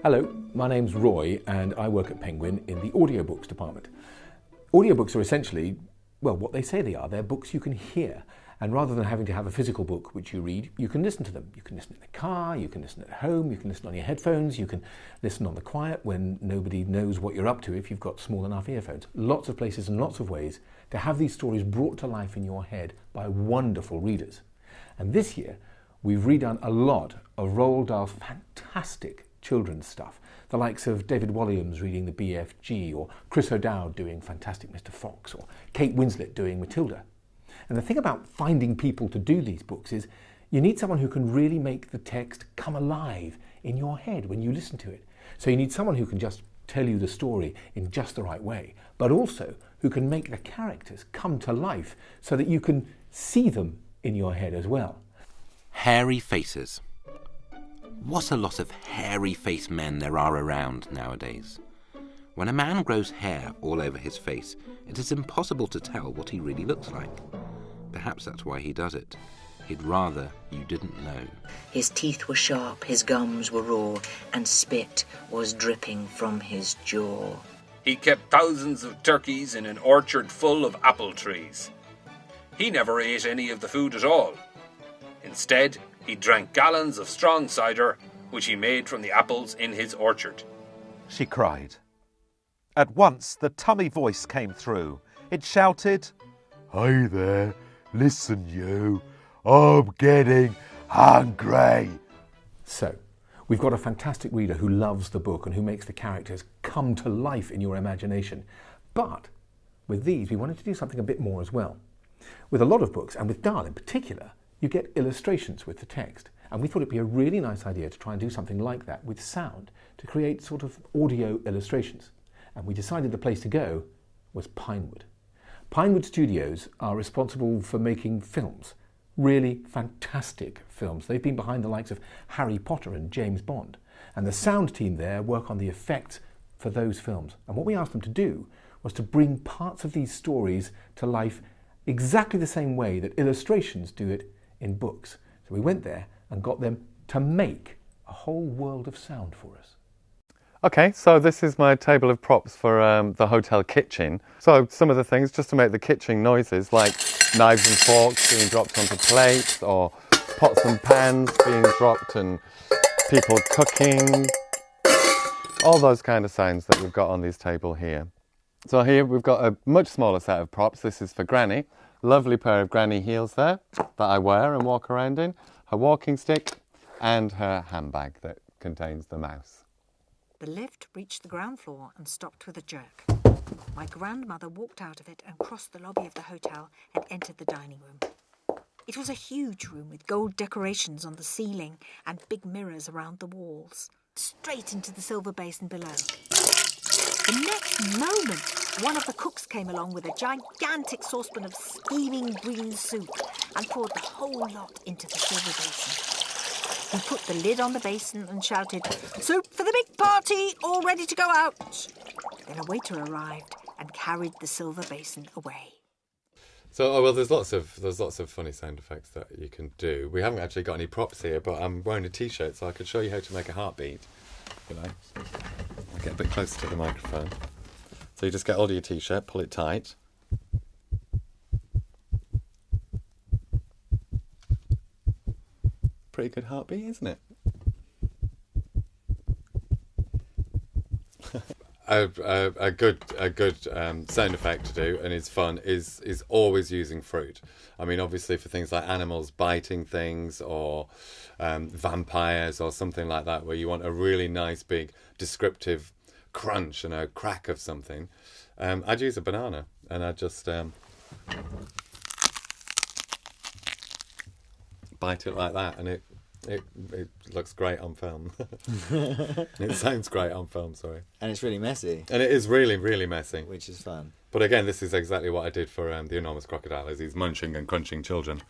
Hello, my name's Roy and I work at Penguin in the audiobooks department. Audiobooks are essentially, well, what they say they are. They're books you can hear. And rather than having to have a physical book which you read, you can listen to them. You can listen in the car, you can listen at home, you can listen on your headphones, you can listen on the quiet when nobody knows what you're up to if you've got small enough earphones. Lots of places and lots of ways to have these stories brought to life in your head by wonderful readers. And this year, we've redone a lot of Roald Dahl's fantastic children's stuff. The likes of David Walliams reading the BFG, or Chris O'Dowd doing Fantastic Mr. Fox, or Kate Winslet doing Matilda. And the thing about finding people to do these books is you need someone who can really make the text come alive in your head when you listen to it. So you need someone who can just tell you the story in just the right way, but also who can make the characters come to life so that you can see them in your head as well. Hairy faces. What a lot of hairy-faced men there are around nowadays. When a man grows hair all over his face, it is impossible to tell what he really looks like. Perhaps that's why he does it. He'd rather you didn't know. His teeth were sharp, his gums were raw, and spit was dripping from his jaw. He kept thousands of turkeys in an orchard full of apple trees. He never ate any of the food at all. Instead, he drank gallons of strong cider, which he made from the apples in his orchard. She cried. At once the tummy voice came through. It shouted, "Hey there, listen you, I'm getting hungry." So, we've got a fantastic reader who loves the book and who makes the characters come to life in your imagination. But with these, we wanted to do something a bit more as well. With a lot of books, and with Dahl in particular, you get illustrations with the text. And we thought it'd be a really nice idea to try and do something like that with sound, to create sort of audio illustrations. And we decided the place to go was Pinewood. Pinewood Studios are responsible for making films, really fantastic films. They've been behind the likes of Harry Potter and James Bond. And the sound team there work on the effects for those films. And what we asked them to do was to bring parts of these stories to life exactly the same way that illustrations do it in books. So we went there and got them to make a whole world of sound for us. Okay, so this is my table of props for the hotel kitchen. So some of the things, just to make the kitchen noises, like knives and forks being dropped onto plates, or pots and pans being dropped, and people cooking, all those kind of sounds that we've got on this table here. So here we've got a much smaller set of props. This is for Granny. Lovely pair of granny heels there that I wear and walk around in, her walking stick, and her handbag that contains the mouse. The lift reached the ground floor and stopped with a jerk. My grandmother walked out of it and crossed the lobby of the hotel and entered the dining room. It was a huge room with gold decorations on the ceiling and big mirrors around the walls. Straight into the silver basin below. The next moment, one of the cooks came along with a gigantic saucepan of steaming green soup and poured the whole lot into the silver basin. He put the lid on the basin and shouted, "Soup for the big party, all ready to go out." Then a waiter arrived and carried the silver basin away. So, well, there's lots of funny sound effects that you can do. We haven't actually got any props here, but I'm wearing a T-shirt, so I could show you how to make a heartbeat. You know, I'll get a bit closer to the microphone. So you just get hold of your T-shirt, pull it tight. Pretty good heartbeat, isn't it? A good sound effect to do, and it's fun, is always using fruit. I mean, obviously for things like animals biting things, or vampires or something like that, where you want a really nice big descriptive crunch and a crack of something, I'd use a banana, and I'd just bite it like that, and it looks great on film. It sounds great on film, sorry. And it's really messy. And it is really, really messy. Which is fun. But again, this is exactly what I did for The Enormous Crocodile, is he's munching and crunching children.